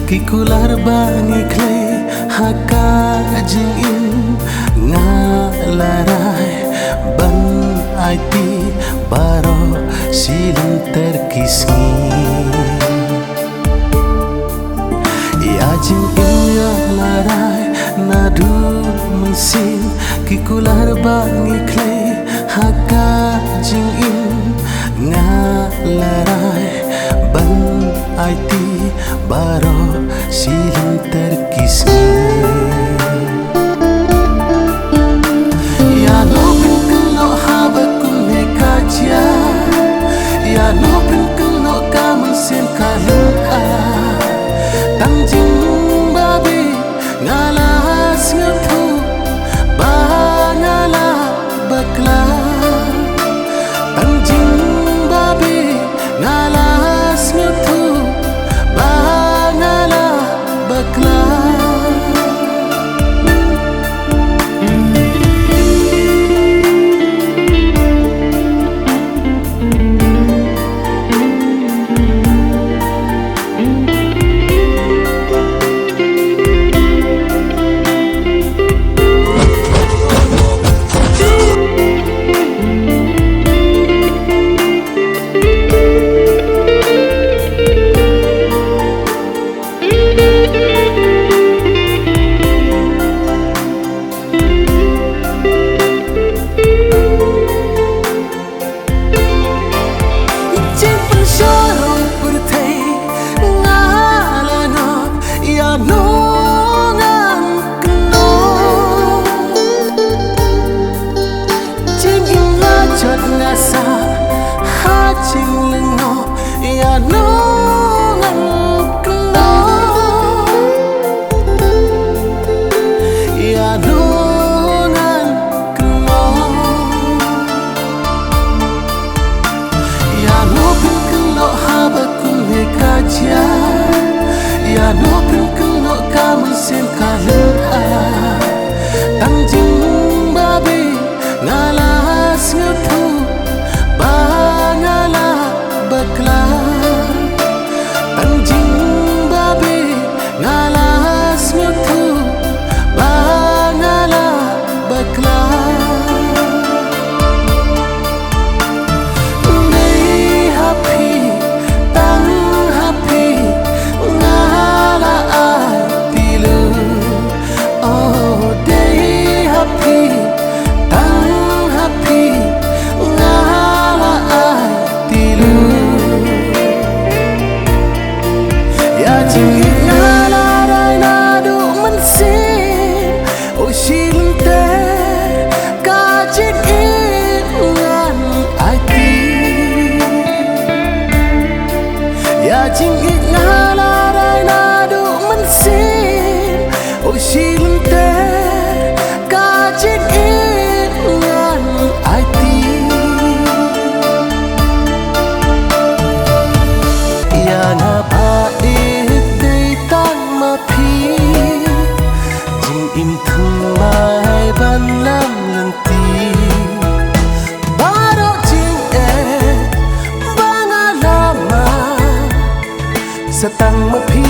Kikular bangi clay haka jingin ngalarai ban aiti baro silin terkisni ya jingin ngalarai nadu mesin kikular bangi clay haka jingin ngalarai ban aiti baro silin terkisni ya nopin kelo habakun he kaja ya nopin kelo kamun sen kalunga tangjing babi ngalas ngatu bangala bakla tangjing babi ngalas ngatu bangala bakla ngasa hajing lengo ya nongan keno ya nongan keno ya nopin keno habakun he kaja ya nopin keno kamun sen kalunga tangjing babi ngalas ngatu bangala bakla tangjing babi ngalas ngatu bangala bakla nei happy tang happy ngala atilu oh dei happy ya jingit ngalarai nadu mensin oh silin ter kajit ngan aiti ya ngapa itei tan mapi jing im thung mai ban lam lenti setang mepi